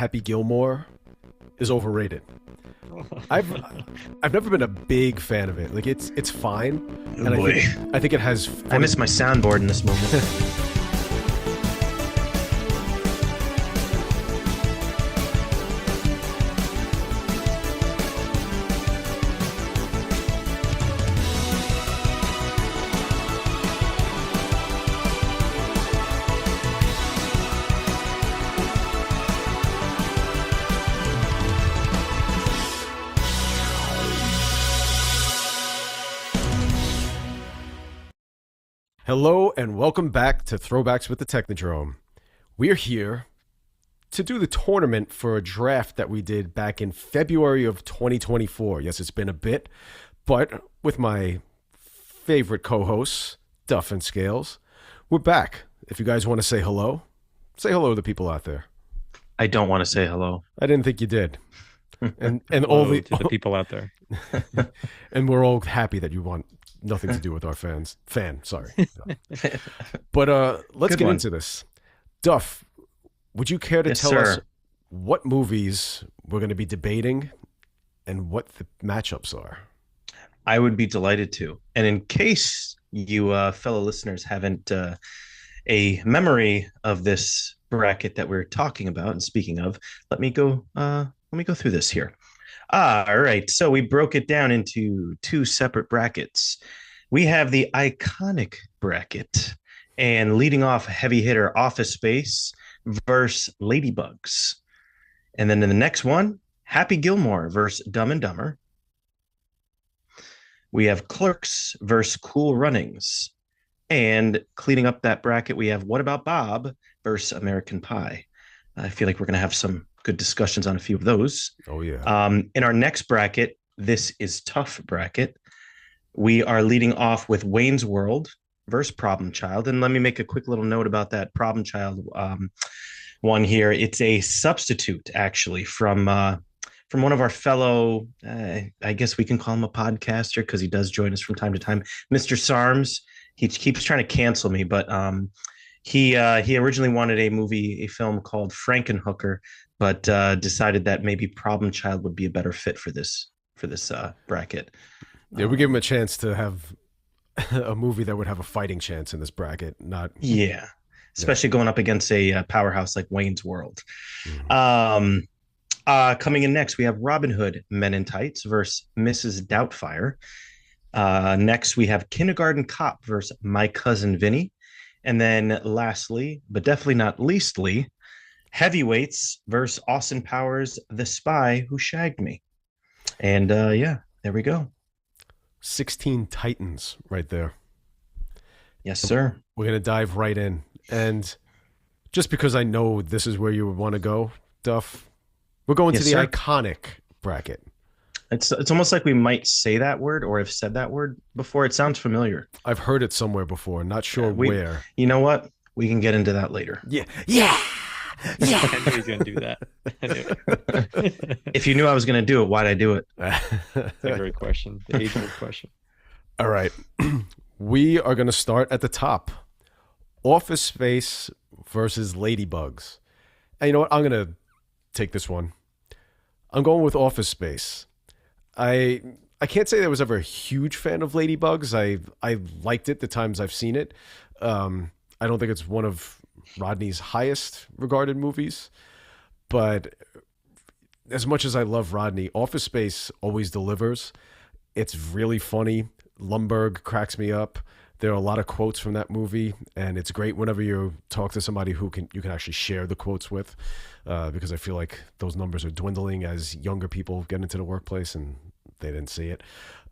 Happy Gilmore is overrated. I've I've never been a big fan of it. Like it's fine, Oh and boy. I think it has I funny. miss my soundboard in this moment. Hello and welcome back to Throwbacks with the Technodrome. We're here to do the tournament for a draft that we did back in February of 2024. Yes, it's been a bit, but with my favorite co-hosts, Duff and Scales, we're back. If you guys want to say hello to the people out there. I don't want to say hello. I didn't think you did. And Hello to the people out there. and we're all happy that you want nothing to do with our sorry. But let's Good get one. into this. Duff, would you care to Yes, tell us sir. what movies we're going to be debating and what the matchups are? I would be delighted to. And in case you fellow listeners haven't a memory of this bracket that we're talking about and speaking of, let me go through this here. All right. So we broke it down into two separate brackets. We have the iconic bracket, and leading off heavy hitter Office Space versus Ladybugs. And then in the next one, Happy Gilmore versus Dumb and Dumber. We have Clerks versus Cool Runnings. And cleaning up that bracket, we have What About Bob versus American Pie. I feel like we're going to have some good discussions on a few of those. Oh, yeah. In our next bracket, This Is Tough bracket, we are leading off with Wayne's World versus Problem Child. And let me make a quick little note about that Problem Child one here. It's a substitute, actually, from one of our fellow, I guess we can call him a podcaster because he does join us from time to time, Mr. Sarms. He keeps trying to cancel me, but he originally wanted a film called Frankenhooker, but decided that maybe Problem Child would be a better fit for this bracket. Yeah, we give him a chance to have a movie that would have a fighting chance in this bracket, not... Yeah, especially going up against a powerhouse like Wayne's World. Mhm. Coming in next, we have Robin Hood Men in Tights versus Mrs. Doubtfire. Next, we have Kindergarten Cop versus My Cousin Vinny. And then lastly, but definitely not leastly, Heavyweights versus Austin Powers, The Spy Who Shagged Me. And yeah, there we go. 16 Titans right there. Yes, sir. We're going to dive right in. And just because I know this is where you would want to go, Duff, we're going Yes, to the sir. iconic bracket. It's almost like we might say that word or have said that word before. It sounds familiar. I've heard it somewhere before, not sure where. You know what? We can get into that later. Yeah. Yeah. I knew he was going to do that. I knew it. If you knew I was going to do it, why'd I do it? The great question, the age-old question. All right. We are going to start at the top. Office Space versus Ladybugs. And you know what? I'm going to take this one. I'm going with Office Space. I can't say I was ever a huge fan of Ladybugs. I liked it the times I've seen it. I don't think it's one of Rodney's highest regarded movies, but as much as I love Rodney, Office Space always delivers. It's really funny. Lumbergh cracks me up. There are a lot of quotes from that movie, and it's great whenever you talk to somebody who you can actually share the quotes with, because I feel like those numbers are dwindling as younger people get into the workplace and they didn't see it.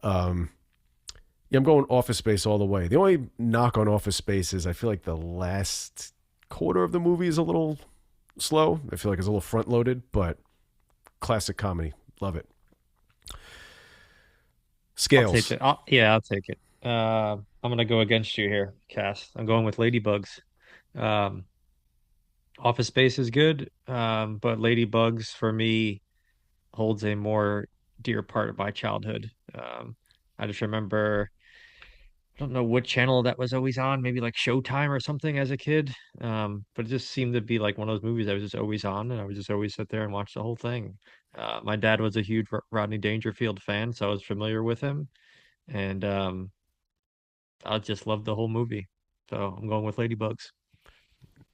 Yeah, I'm going Office Space all the way. The only knock on Office Space is I feel like the last quarter of the movie is a little slow. I feel like it's a little front loaded, but classic comedy. Love it. Scales. I'll take it. I'll take it. I'm gonna go against you here, Cass. I'm going with Ladybugs. Um, Office Space is good, but Ladybugs for me holds a more dear part of my childhood. I just remember I don't know what channel that was always on, maybe like Showtime or something as a kid. But it just seemed to be like one of those movies that was just always on, and I would just always sit there and watch the whole thing. My dad was a huge Rodney Dangerfield fan, so I was familiar with him, and I just loved the whole movie. So I'm going with Ladybugs.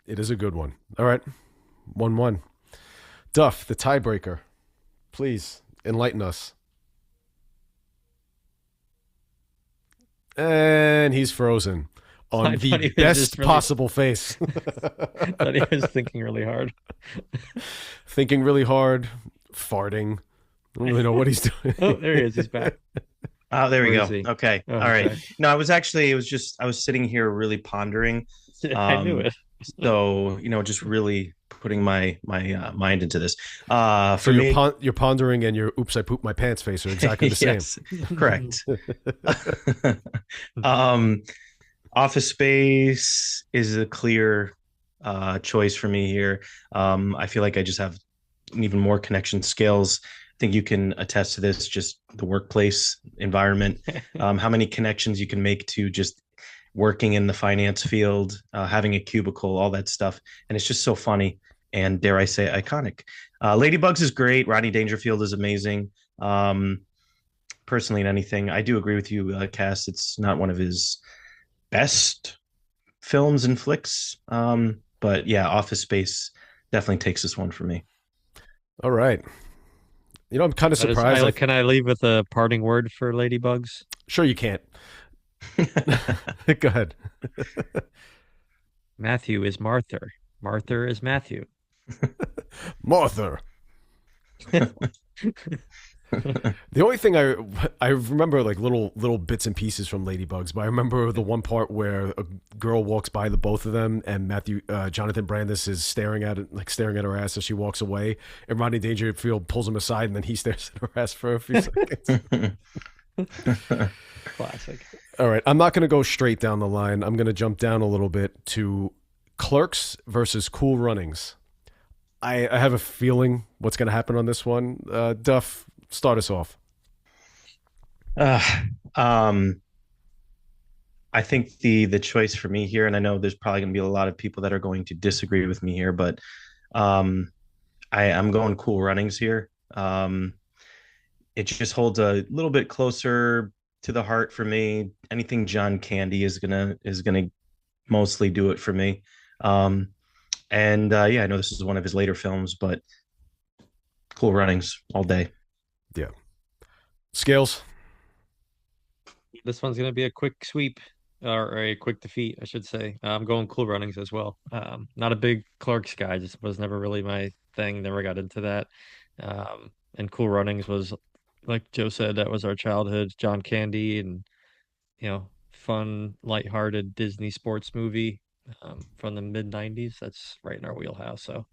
It is a good one. All right, 1-1. Duff, the tiebreaker. Please enlighten us. And he's frozen on I the thought he was best just really, possible face. thought he was thinking really hard. Thinking really hard, farting. I don't really know what he's doing. Oh, there he is. He's back. Oh, there we Where is go. he? Okay. Oh, All right. okay. No, I was actually, it was just, I was sitting here really pondering. I knew Um, it. so, just really putting my mind into this. So For me, you're pondering and your "oops, I pooped my pants" face are exactly the same. yes, correct. um, Office Space is a clear choice for me here. I feel like I just have even more connection skills. I think you can attest to this, just the workplace environment, how many connections you can make to just working in the finance field, having a cubicle, all that stuff. And it's just so funny and, dare I say, iconic. Ladybugs is great. Rodney Dangerfield is amazing. Um, Personally, in anything, I do agree with you, Cass. It's not one of his best films and flicks. But yeah, Office Space definitely takes this one for me. All right. I'm kind of That is, surprised. can I leave with a parting word for Ladybugs? Sure, you can't. Go ahead. Matthew is Martha. Martha is Matthew. Martha. The only thing I remember like little bits and pieces from Ladybugs, but I remember the one part where a girl walks by the both of them, and Jonathan Brandis is staring at her ass as she walks away, and Rodney Dangerfield pulls him aside, and then he stares at her ass for a few seconds. Classic. All right, I'm not going to go straight down the line. I'm going to jump down a little bit to Clerks versus Cool Runnings. I have a feeling what's going to happen on this one. Duff, start us off. Uh, um, I think the choice for me here, and I know there's probably going to be a lot of people that are going to disagree with me here, but um, I'm going Cool Runnings here. It just holds a little bit closer to the heart for me. Anything John Candy is gonna mostly do it for me. Um, and yeah, I know this is one of his later films, but Cool Runnings all day. Yeah. Scales. This one's gonna be a quick sweep or a quick defeat, I should say. I'm going Cool Runnings as well. Not a big Clerks guy, just was never really my thing. Never got into that. And Cool Runnings was, like Joe said, that was our childhood. John Candy and fun, lighthearted Disney sports movie from the mid '90s. That's right in our wheelhouse. So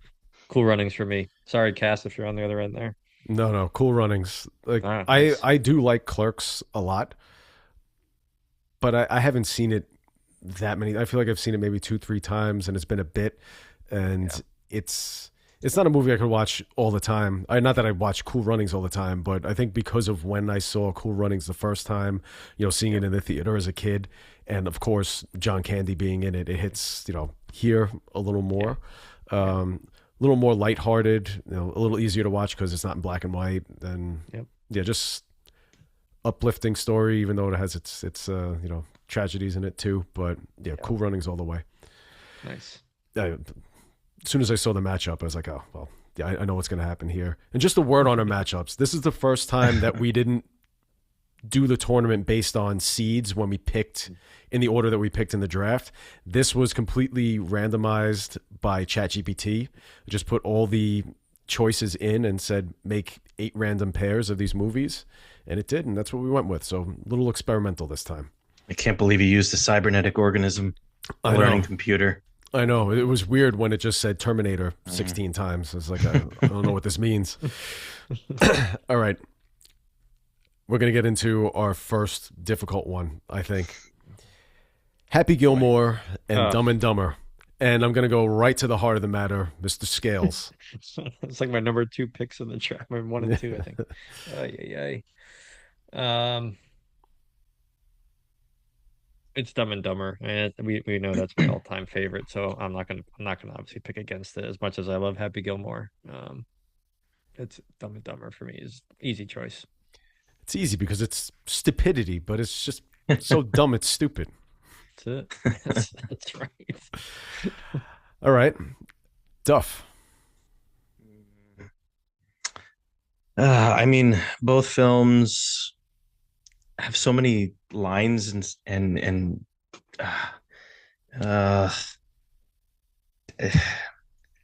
Cool Runnings for me. Sorry, Cass, if you're on the other end there. No, Cool Runnings. Like Ah, I nice. I do like Clerks a lot, but I haven't seen it that many. I feel like I've seen it maybe 2-3 times, and it's been a bit. And Yeah. it's not a movie I could watch all the time. Not that I watch Cool Runnings all the time, but I think because of when I saw Cool Runnings the first time, seeing it Yep. in the theater as a kid, and of course John Candy being in it, it hits here a little Yeah. more. Yeah. A little more lighthearted, a little easier to watch because it's not in black and white. And Yep. yeah, just uplifting story, even though it has its tragedies in it too. But yeah, Yep. Cool Runnings all the way. Nice. As soon as I saw the matchup, I was like, oh well, yeah, I know what's going to happen here. And just a word on our matchups. This is the first time that we didn't do the tournament based on seeds when we picked in the order that we picked in the draft. This was completely randomized by ChatGPT. Just put all the choices in and said make 8 random pairs of these movies, and it did, and that's what we went with. So a little experimental this time. I can't believe you used a cybernetic organism, a I learning know. computer. I know. It was weird when it just said Terminator Mm. 16 times. It's like, I don't know what this means. All right. We're going to get into our first difficult one, I think. Happy Boy. Gilmore and Uh, Dumb and Dumber. And I'm going to go right to the heart of the matter, Mr. Scales. it's like my number two picks in the draft. My one and two, I think. I, Ay, ay, ay. Um, It's Dumb and Dumber, and we know that's my all-time favorite. So I'm not gonna obviously pick against it as much as I love Happy Gilmore. It's Dumb and Dumber for me is easy choice. It's easy because it's stupidity, but it's just so dumb it's stupid. That's it. That's right. All right, Duff. I mean, both films have so many lines and uh, uh,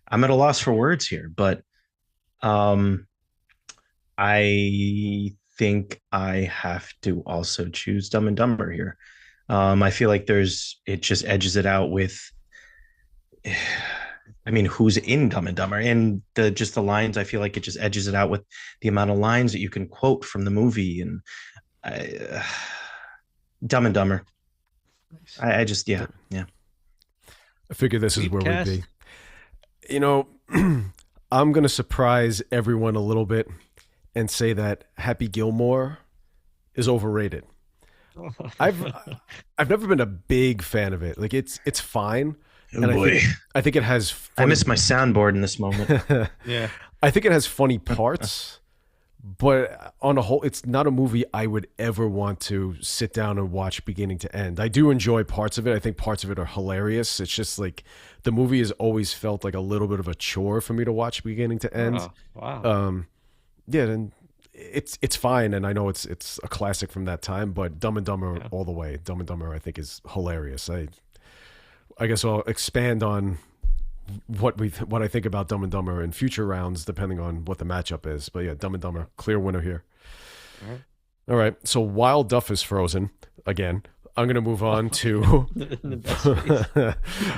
I'm at a loss for words here, but um, I think I have to also choose Dumb and Dumber here. I feel like it just edges it out with, I mean, who's in Dumb and Dumber and the lines. I feel like it just edges it out with the amount of lines that you can quote from the movie and I, Dumb and Dumber. Nice. I just yeah. I figure this is Sweet where cast. we'd be. You know, I'm gonna surprise everyone a little bit and say that Happy Gilmore is overrated. I've I've never been a big fan of it. Like it's fine, Oh and boy, I think it has I funny. miss my soundboard in this moment. Yeah. I think it has funny parts, but on a whole, it's not a movie I would ever want to sit down and watch beginning to end. I do enjoy parts of it. I think parts of it are hilarious. It's just like the movie has always felt like a little bit of a chore for me to watch beginning to end. Oh, wow. Yeah, and it's fine, and I know it's a classic from that time, but Dumb and Dumber Yeah. all the way. Dumb and Dumber I think is hilarious. I guess I'll expand on what I think about Dumb and Dumber in future rounds, depending on what the matchup is. But yeah, Dumb and Dumber, clear winner here. All right. All right. So while Duff is frozen again, I'm gonna move on to In the best ways.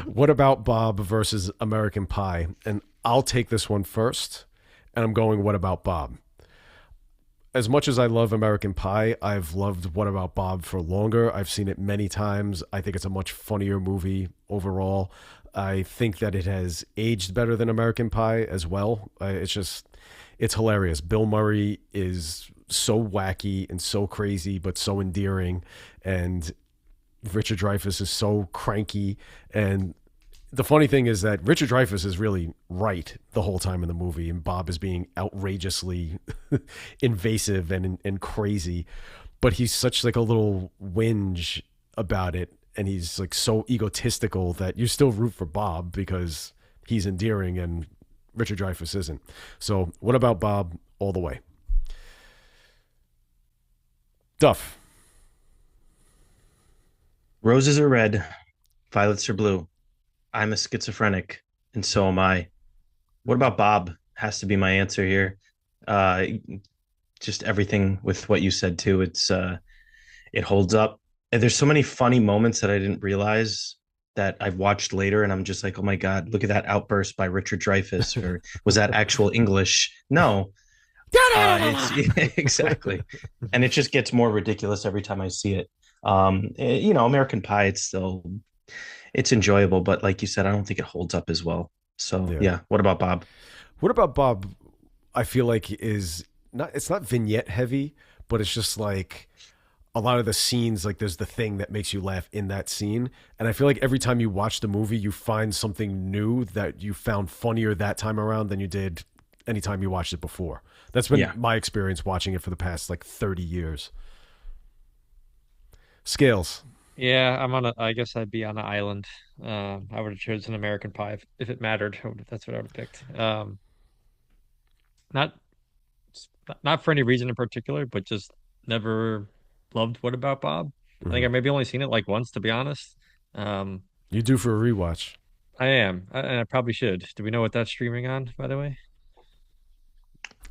what about Bob versus American Pie, and I'll take this one first. And I'm going What About Bob. As much as I love American Pie, I've loved What About Bob for longer. I've seen it many times. I think it's a much funnier movie overall. I think that it has aged better than American Pie as well. It's hilarious. Bill Murray is so wacky and so crazy, but so endearing. And Richard Dreyfuss is so cranky. And the funny thing is that Richard Dreyfuss is really right the whole time in the movie, and Bob is being outrageously invasive and crazy. But he's such like a little whinge about it, and he's like so egotistical that you still root for Bob because he's endearing and Richard Dreyfuss isn't. So, what about Bob all the way? Duff. Roses are red, violets are blue. I'm a schizophrenic, and so am I. What about Bob? Has to be my answer here. Uh, just everything with what you said too. It holds up. And there's so many funny moments that I didn't realize that I've watched later, and I'm just like, oh my god, look at that outburst by Richard Dreyfuss, or was that actual English? No, it's exactly, and it just gets more ridiculous every time I see it. American Pie, it's enjoyable, but like you said, I don't think it holds up as well. So Yeah. yeah, what about Bob? What about Bob? I feel like is not. It's not vignette heavy, but it's just like a lot of the scenes. Like there's the thing that makes you laugh in that scene, and I feel like every time you watch the movie, you find something new that you found funnier that time around than you did anytime you watched it before. That's been Yeah. my experience watching it for the past like 30 years. Scales. Yeah, I guess I'd be on an island. I would have chosen American Pie if it mattered. That's what I would have picked. Not not for any reason in particular, but just never loved What About Bob. I think I maybe only seen it like once, to be honest. Um, You do for a rewatch. I am, and I probably should. Do we know what that's streaming on, by the way?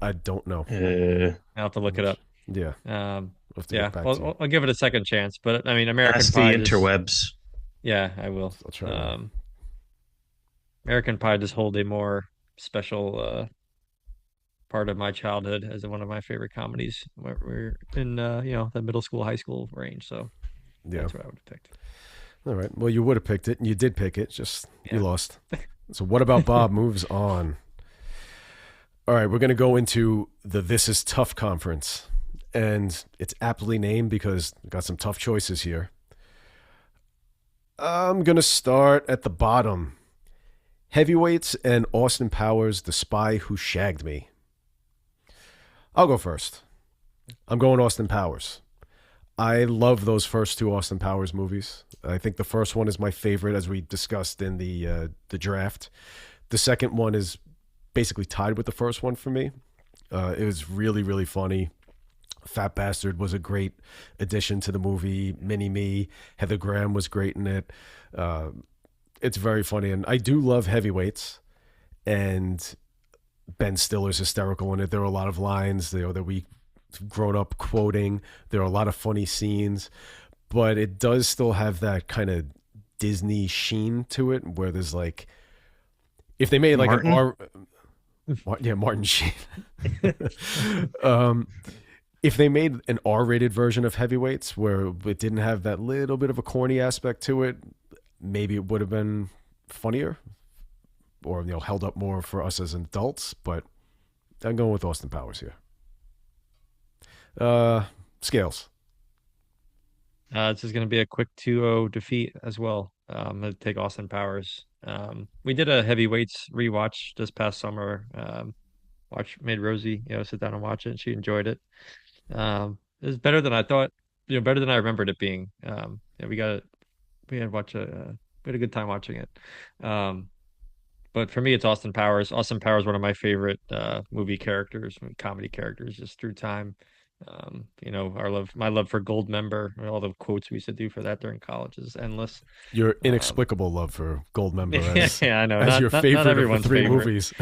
I don't know. I'll have to look it up. Yeah, Um, I'll have to yeah, get back to you. I'll give it a second chance. But I mean, American Ask the Pie just, interwebs. yeah, I will. I'll try that. American Pie just hold a more special part of my childhood as one of my favorite comedies. We're in the middle school, high school range, so Yeah. that's what I would have picked. All right. Well, you would have picked it, and you did pick it. Just you Yeah. lost. So what about Bob moves on? All right, we're going to go into the This Is Tough conference, and it's aptly named because we got some tough choices here. I'm going to start at the bottom. Heavyweights and Austin Powers, The Spy Who Shagged Me. I'll go first. I'm going Austin Powers. I love those first two Austin Powers movies. I think the first one is my favorite, as we discussed in the draft. The second one is basically tied with the first one for me. It was really, really funny. Fat Bastard was a great addition to the movie. Mini Me, Heather Graham was great in it. It's very funny, and I do love Heavyweights. And Ben Stiller's hysterical in it. There are a lot of lines that we grown up quoting. There are a lot of funny scenes, but it does still have that kind of Disney sheen to it, where there's like, if they made like Martin? an R, yeah, Martin Sheen. If they made an R-rated version of Heavyweights where it didn't have that little bit of a corny aspect to it, maybe it would have been funnier, or held up more for us as adults. But I'm going with Austin Powers here. Scales. This is going to be a quick 2-0 defeat as well. I'm going to take Austin Powers. We did a heavyweights rewatch this past summer. Made Rosie, sit down and watch it, and she enjoyed it. It was better than I thought, better than I remembered it being. We had a good time watching it. But for me, it's Austin Powers. Austin Powers, one of my favorite movie characters, comedy characters, just through time. My love for Goldmember, all the quotes we used to do for that during college is endless. Your inexplicable love for Goldmember as, yeah, I know. as your Not favorite of the everyone's three favorite. movies.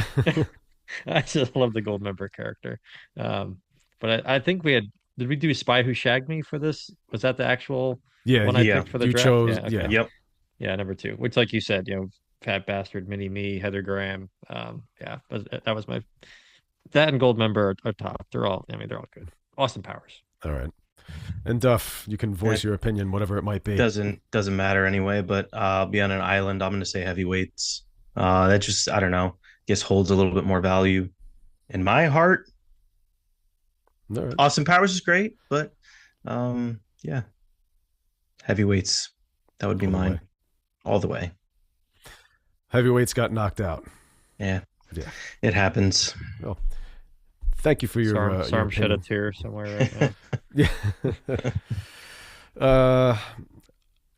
I just love the Goldmember character. But I think did we do Spy Who Shagged Me for this? Was that the actual Yeah, one I Yeah. picked for the you draft? chose. Yeah, okay. Yeah, Yep. Yeah, number two, which, like you said, Fat Bastard, Mini Me, Heather Graham. That was that and Goldmember are top. They're all good. Austin Powers. all right. And Duff, you can voice That your opinion, whatever it might be. doesn't matter anyway, but I'll be on an island. I'm gonna say Heavyweights. That just, I don't know, guess holds a little bit more value in my heart. All right. Austin Powers is great, but yeah, Heavyweights. That would be All the mine way. all the way. Heavyweights got knocked out. Yeah, Yeah. it happens. Well, thank you for your. Sarm shed a opinion. tear somewhere right now. Yeah. I'm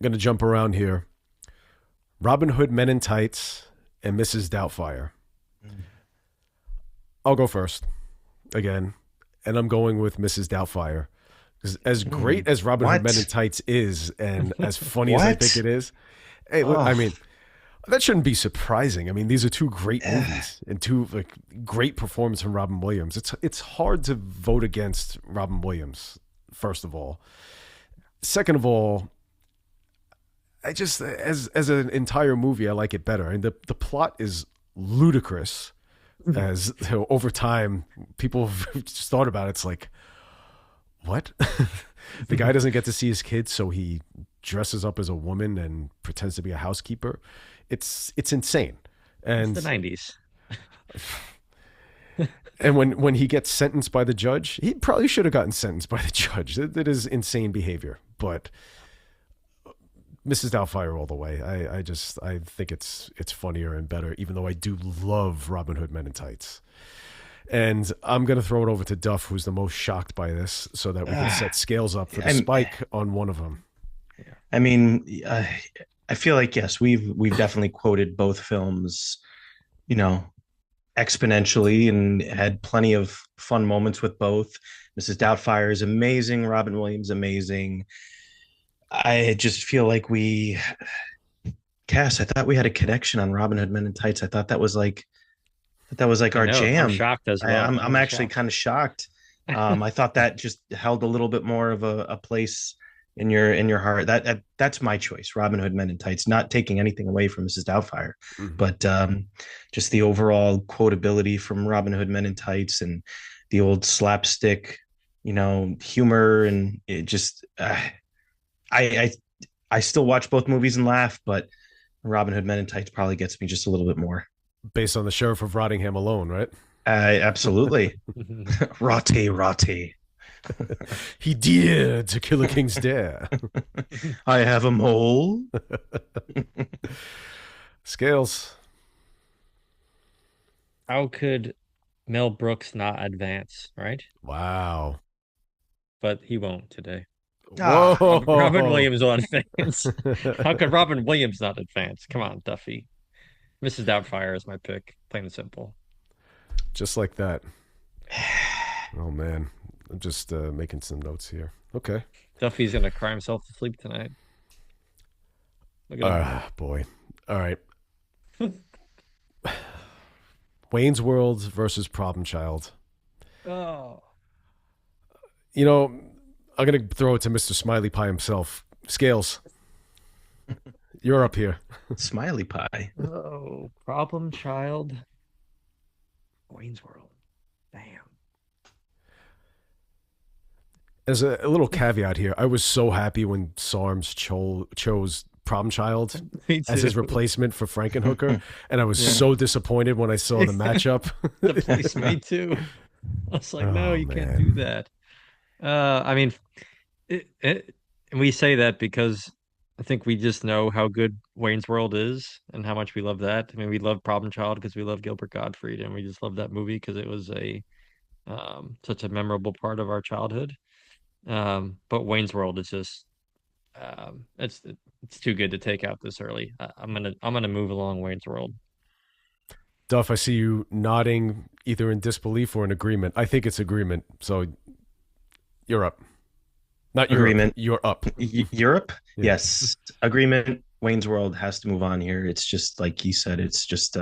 gonna jump around here. Robin Hood Men in Tights and Mrs. Doubtfire. I'll go first again, and I'm going with Mrs. Doubtfire. 'Cause as great as Robin Hood Men in What? Tights is, and as funny as I What? think it is, hey, look, Oh. I mean, that shouldn't be surprising. I mean, these are two great movies and two great performances from Robin Williams. It's hard to vote against Robin Williams. First of all, second of all, I just as an entire movie, I like it better. And the plot is ludicrous. As over time, people have just thought about it. It's like, what? The guy doesn't get to see his kids, so he dresses up as a woman and pretends to be a housekeeper. It's insane. And It's the 90s. and when he gets sentenced by the judge, he probably should have gotten sentenced by the judge. That is insane behavior. But Mrs. Doubtfire all the way. I think it's funnier and better, even though I do love Robin Hood Men in Tights. And I'm gonna throw it over to Duff, who's the most shocked by this, so that we can set scales up for the spike on one of them. I mean, I feel like, yes, we've definitely quoted both films, exponentially, and had plenty of fun moments with both. Mrs. Doubtfire is amazing. Robin Williams amazing. I just feel like Cass, I thought we had a connection on Robin Hood Men in Tights. I thought that was like our No, jam. I'm shocked as well. I'm actually kind of shocked. I thought that just held a little bit more of a place in your heart. That's my choice. Robin Hood Men in Tights, not taking anything away from Mrs. Doubtfire, but just the overall quotability from Robin Hood Men in Tights and the old slapstick, humor, and it just I still watch both movies and laugh, but Robin Hood Men in Tights probably gets me just a little bit more. Based on the Sheriff of Rottingham alone, right? Absolutely. Rotty. He dared to kill a king's dare. I have a mole. Scales. How could Mel Brooks not advance, right? Wow. But he won't today. Ah, Robin Whoa. Williams will advance. How could Robin Williams not advance? Come on, Duffy. Mrs. Doubtfire is my pick, plain and simple. Just like that. Oh, man. I'm just making some notes here. Okay. Duffy's gonna cry himself to sleep tonight. Look at him. Boy. All right. Wayne's World versus Problem Child. Oh. You know, I'm going to throw it to Mr. Smiley Pie himself. Scales. You're up here. Smiley pie. Oh, Problem Child. Wayne's World. Damn. As a little caveat here, I was so happy when Sarms chose Problem Child Me as his too. replacement for Frankenhooker, and I was so disappointed when I saw the matchup. The place me too. I was like, no, Oh, you can't man. do that. I mean, and we say that because I think we just know how good Wayne's World is and how much we love that. I mean, we love Problem Child because we love Gilbert Gottfried, and we just love that movie because it was a such a memorable part of our childhood. But Wayne's World is just it's too good to take out this early. I'm gonna move along Wayne's World. Duff, I see you nodding either in disbelief or in agreement. I think it's agreement, so you're up. Not Europe. Agreement. You're up. Europe? Yeah. Yes. Agreement. Wayne's World has to move on here. It's just like you said, it's just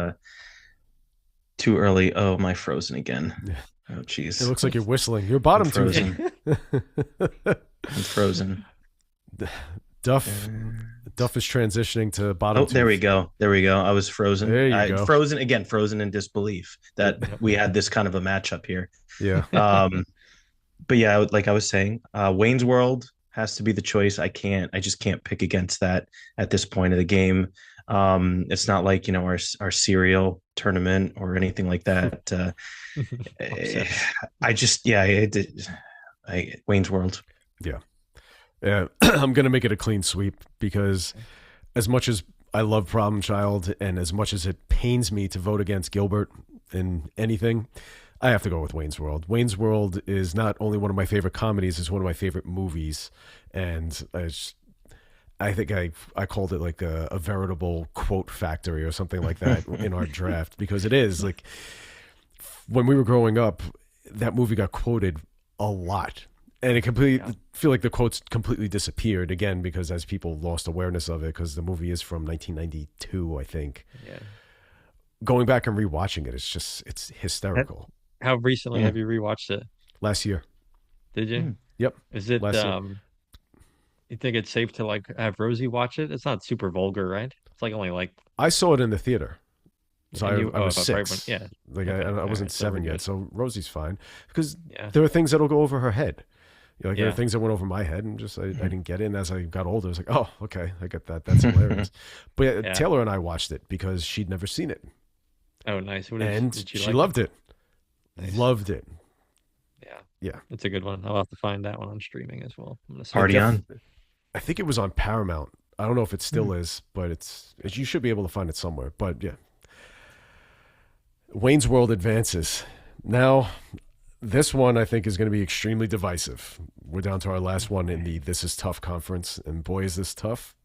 too early. Oh, my frozen again. Yeah. Oh, jeez. It looks like you're whistling. You're bottom I'm two. frozen. I'm frozen. Duff is transitioning to bottom Oh, two. there we go. There we go. I was frozen. There you go. Frozen again, frozen in disbelief that we had this kind of a matchup here. Yeah. But yeah, like I was saying, Wayne's World has to be the choice. I just can't pick against that at this point of the game. It's not like, our serial tournament or anything like that. Wayne's World. Yeah. I'm going to make it a clean sweep because as much as I love Problem Child and as much as it pains me to vote against Gilbert in anything, I have to go with Wayne's World. Wayne's World is not only one of my favorite comedies, it's one of my favorite movies. And I think I called it like a veritable quote factory or something like that in our draft because it is. Like when we were growing up, that movie got quoted a lot. And it completely feel like the quotes completely disappeared again because as people lost awareness of it, because the movie is from 1992, I think. Yeah. Going back and rewatching it, it's hysterical. How recently have you rewatched it? Last year. Did you? Yep. Is it Last year. you think it's safe to like have Rosie watch it? It's not super vulgar, right? It's like only like I saw it in the theater. So I was but right 6. yeah. Like Okay. I wasn't Alright, so we're 7 yet, good. so Rosie's fine. Because Yeah. there are things that'll go over her head. Like there are Yeah. things that went over my head, and just I didn't get it. And as I got older, I was like, oh, okay, I get that. That's hilarious. But Yeah. Taylor and I watched it because she'd never seen it, Oh, nice. and Did she like loved it. Nice. Loved it. Yeah. Yeah. It's a good one. I'll have to find that one on streaming as well. I'm gonna see Party it. on. I think it was on Paramount. I don't know if it still is, but you should be able to find it somewhere. But yeah, Wayne's World advances. Now, this one I think is going to be extremely divisive. We're down to our last one in the This Is Tough conference, and boy, is this tough.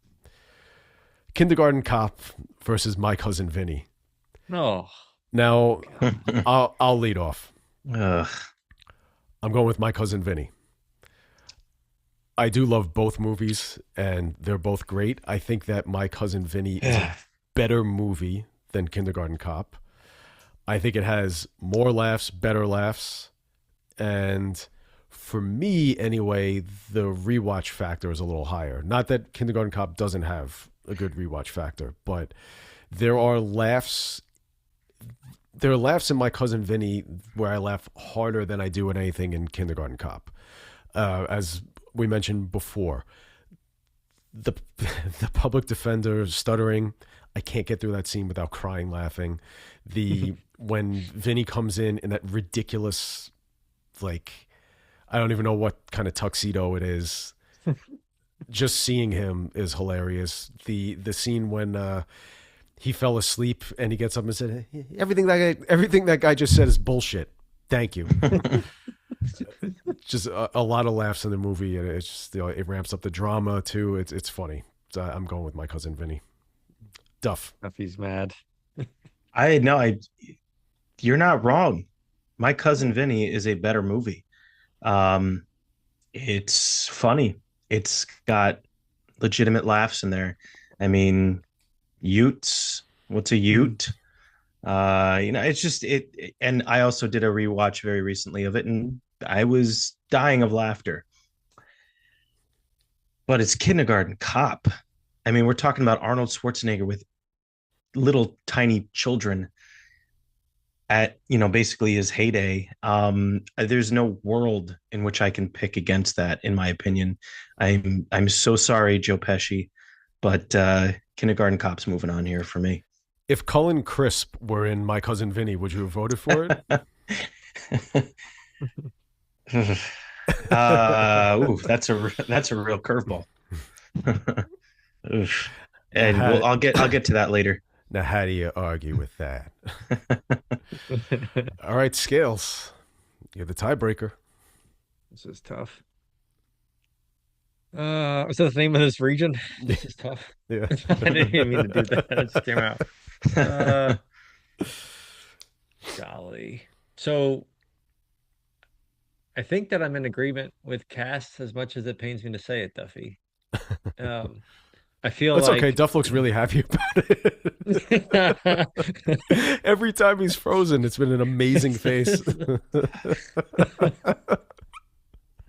Kindergarten Cop versus My Cousin Vinny. No. Now, I'll lead off. Ugh. I'm going with My Cousin Vinny. I do love both movies, and they're both great. I think that My Cousin Vinny is a better movie than Kindergarten Cop. I think it has more laughs, better laughs, and for me, anyway, the rewatch factor is a little higher. Not that Kindergarten Cop doesn't have a good rewatch factor, but there are laughs. There are laughs in My Cousin Vinny where I laugh harder than I do at anything in Kindergarten Cop. As we mentioned before, the public defender stuttering, I can't get through that scene without crying laughing. When Vinny comes in that ridiculous, like, I don't even know what kind of tuxedo it is. Just seeing him is hilarious. The scene when he fell asleep and he gets up and said, everything that guy just said is bullshit. Thank you. Just a lot of laughs in the movie, and it's just, it ramps up the drama too. It's funny. So I'm going with My Cousin Vinny. Duff. Duffy's mad. I know you're not wrong. My Cousin Vinny is a better movie. It's funny. It's got legitimate laughs in there. I mean, Utes. What's a Ute? It's just and I also did a rewatch very recently of it, and I was dying of laughter. But it's Kindergarten Cop. I mean, we're talking about Arnold Schwarzenegger with little tiny children at basically his heyday. There's no world in which I can pick against that, in my opinion. I'm so sorry, Joe Pesci, but Kindergarten Cop's moving on here for me. If Cullen Crisp were in My Cousin Vinny, would you have voted for it? That's a real curveball. And I'll get to that later. Now, how do you argue with that? All right, Scales, you're the tiebreaker. This is tough. What's the name of this region? This is tough. Yeah. I didn't even mean to do that. It just came out. Golly. So I think that I'm in agreement with Cass, as much as it pains me to say it, Duffy. I feel That's like okay. Duff looks really happy about it. Every time he's frozen, it's been an amazing face.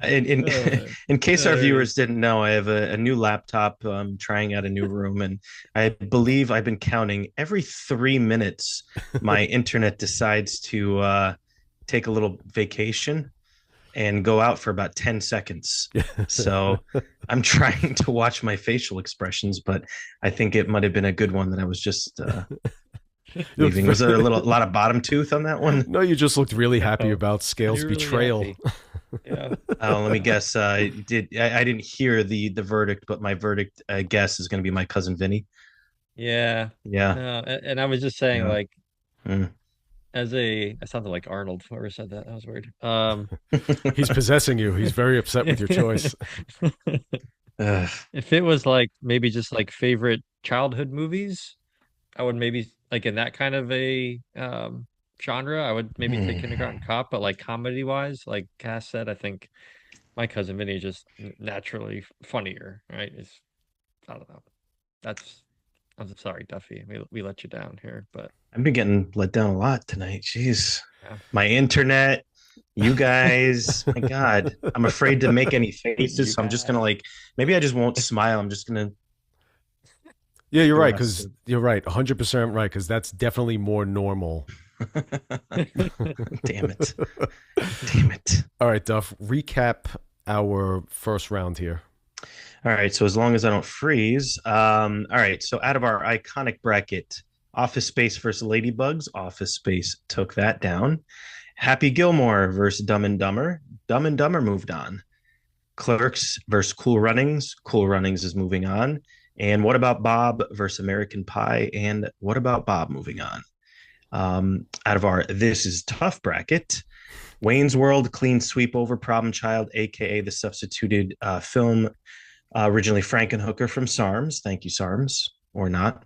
In case our viewers didn't know, I have a new laptop. I'm trying out a new room, and I believe I've been counting every 3 minutes my internet decides to take a little vacation and go out for about 10 seconds. So I'm trying to watch my facial expressions, but I think it might have been a good one that I was just leaving. Was there a lot of bottom tooth on that one? No, you just looked really happy about Scales' betrayal. Really yeah. Let me guess. I didn't hear the verdict, but my verdict, I guess, is going to be My Cousin Vinny. Yeah. Yeah. And I was just saying, Yeah. like, Mm. I sounded like Arnold. Whoever said that, that was weird. He's possessing you. He's very upset with your choice. If it was like maybe just like favorite childhood movies, I would maybe like in that kind of a genre, I would maybe take Kindergarten Cop, but like comedy wise, like Cass said, I think My Cousin Vinny is just naturally funnier, right? I don't know. I'm sorry, Duffy. We let you down here, but I've been getting let down a lot tonight. Jeez. yeah. My internet, you guys, my God. I'm afraid to make any faces, so I'm just going to maybe I just won't smile. I'm just going to. Yeah, you're right, because you're right. 100% right, because that's definitely more normal. Damn it. Damn it. All right, Duff, recap our first round here. All right, so as long as I don't freeze. All right, so out of our iconic bracket, Office Space versus Ladybugs, Office Space took that down. Happy Gilmore versus Dumb and Dumber. Dumb and Dumber moved on. Clerks versus Cool Runnings. Cool Runnings is moving on. And What About Bob versus American Pie? And What About Bob moving on? Out of our This Is Tough bracket, Wayne's World clean sweep over Problem Child, aka the substituted film, originally Frankenhooker from SARMs. Thank you, SARMs, or not.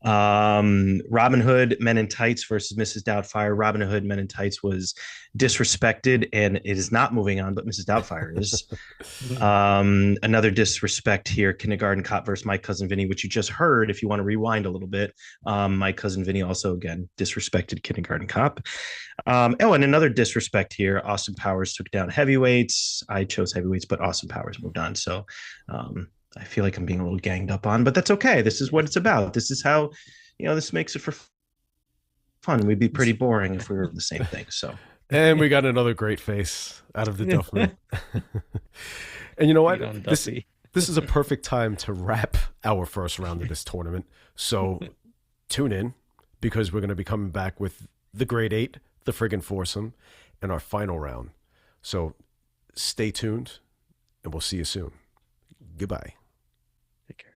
Robin Hood Men in Tights versus Mrs. Doubtfire. Robin Hood Men in Tights was disrespected, and it is not moving on, but Mrs. Doubtfire is. Another disrespect here, Kindergarten Cop versus My Cousin Vinny, which you just heard. If you want to rewind a little bit, My Cousin Vinny also again disrespected Kindergarten Cop. And another disrespect here, Austin Powers took down Heavyweights. I chose Heavyweights, but Austin Powers moved on. So I feel like I'm being a little ganged up on, but that's okay. This is what it's about. This is how, this makes it for fun. We'd be pretty boring if we were the same thing. So, and we got another great face out of the Duffman. And you know what? This is a perfect time to wrap our first round of this tournament. So tune in, because we're going to be coming back with the Grade 8, the friggin' foursome, and our final round. So Stay tuned, and we'll see you soon. Goodbye. Take care.